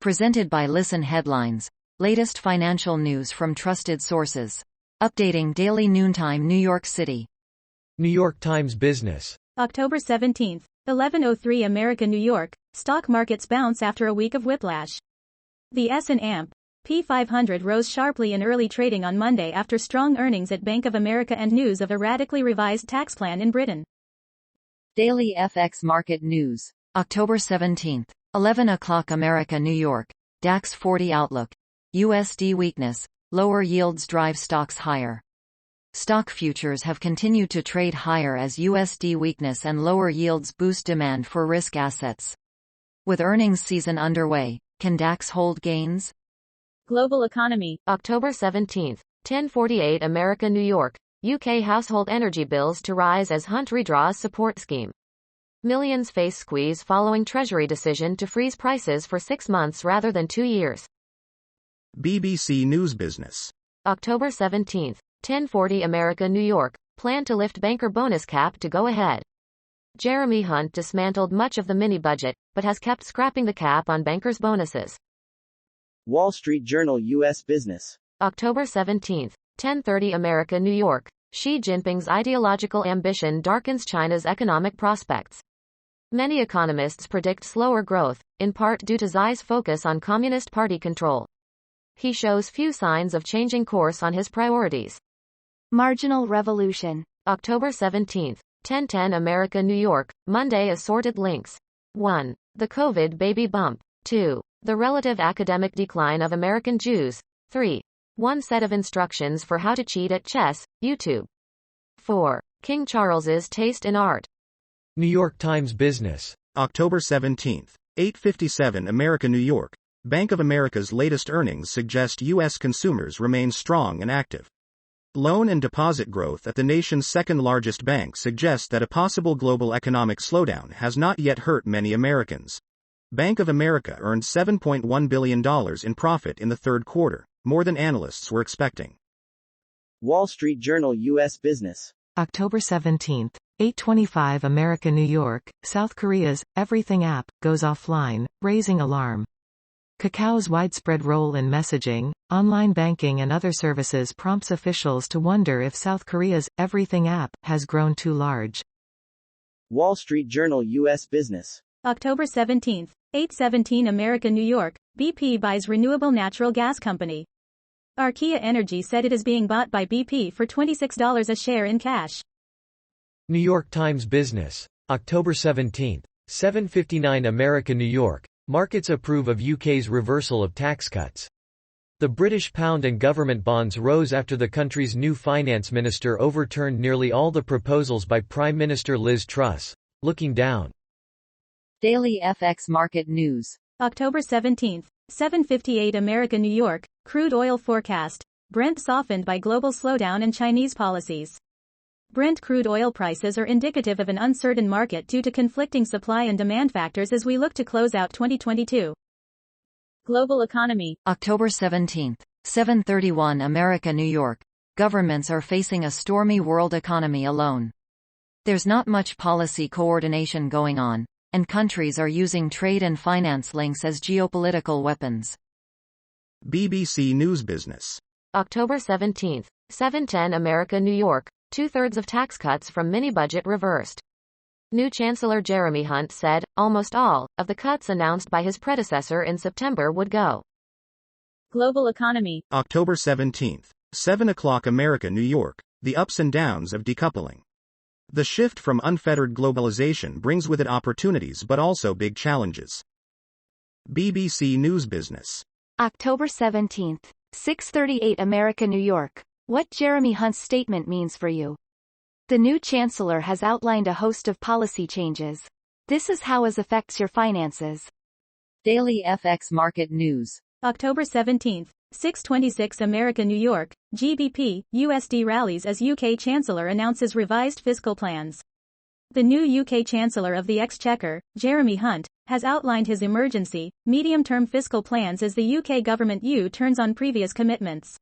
Presented by Listen Headlines. Latest financial news from trusted sources. Updating daily noontime New York City. New York Times Business. October 17, 11:03 America, New York. Stock markets bounce after a week of whiplash. The S&P 500 rose sharply in early trading on Monday after strong earnings at Bank of America and news of a radically revised tax plan in Britain. Daily FX Market News. October 17, 11 o'clock America, New York. DAX 40 Outlook. USD weakness. Lower yields drive stocks higher. Stock futures have continued to trade higher as USD weakness and lower yields boost demand for risk assets. With earnings season underway, can DAX hold gains? Global economy. October 17, 10:48 America, New York. UK household energy bills to rise as Hunt redraws support scheme. Millions face squeeze following Treasury decision to freeze prices for 6 months rather than 2 years. BBC News Business. October 17, 10:40 America, New York. Plan to lift banker bonus cap to go ahead. Jeremy Hunt dismantled much of the mini-budget, but has kept scrapping the cap on bankers' bonuses. Wall Street Journal U.S. Business. October 17, 10:30 America, New York. Xi Jinping's ideological ambition darkens China's economic prospects. Many economists predict slower growth, in part due to Xi's focus on Communist Party control. He shows few signs of changing course on his priorities. Marginal revolution. October 17, 10:10 America, New York. Monday assorted links. 1. The COVID baby bump. 2. The relative academic decline of American Jews. 3. One set of instructions for how to cheat at chess, YouTube. 4. King Charles's taste in art. New York Times Business. October 17, 8:57 America, New York. Bank of America's latest earnings suggest U.S. consumers remain strong and active. Loan and deposit growth at the nation's second-largest bank suggests that a possible global economic slowdown has not yet hurt many Americans. Bank of America earned $7.1 billion in profit in the third quarter, more than analysts were expecting. Wall Street Journal U.S. Business. October 17, 8:25 America, New York. South Korea's Everything app goes offline, raising alarm. Kakao's widespread role in messaging, online banking and other services prompts officials to wonder if South Korea's Everything app has grown too large. Wall Street Journal U.S. Business. October 17, 8:17 America, New York. BP buys renewable natural gas company. Archaea Energy said it is being bought by BP for $26 a share in cash. New York Times Business. October 17, 7:59 America, New York. Markets approve of UK's reversal of tax cuts. The British pound and government bonds rose after the country's new finance minister overturned nearly all the proposals by Prime Minister Liz Truss. Looking down. Daily FX Market News. October 17, 7:58 America, New York. Crude oil forecast. Brent softened by global slowdown and Chinese policies. Brent crude oil prices are indicative of an uncertain market due to conflicting supply and demand factors as we look to close out 2022. Global economy. October 17, 7:31 America, New York. Governments are facing a stormy world economy alone. There's not much policy coordination going on, and countries are using trade and finance links as geopolitical weapons. BBC News Business. October 17, 7:10 America, New York. 2/3 of tax cuts from mini-budget reversed. New Chancellor Jeremy Hunt said, almost all, of the cuts announced by his predecessor in September would go. Global economy. October 17, 7 o'clock America, New York. The ups and downs of decoupling. The shift from unfettered globalization brings with it opportunities but also big challenges. BBC News Business. October 17, 6:38 America, New York. What Jeremy Hunt's statement means for you. The new chancellor has outlined a host of policy changes. This is how it affects your finances. Daily FX Market News. October 17, 6:26 America, New York. GBP, USD rallies as UK Chancellor announces revised fiscal plans. The new UK Chancellor of the Exchequer, Jeremy Hunt, has outlined his emergency, medium-term fiscal plans as the UK government turns on previous commitments.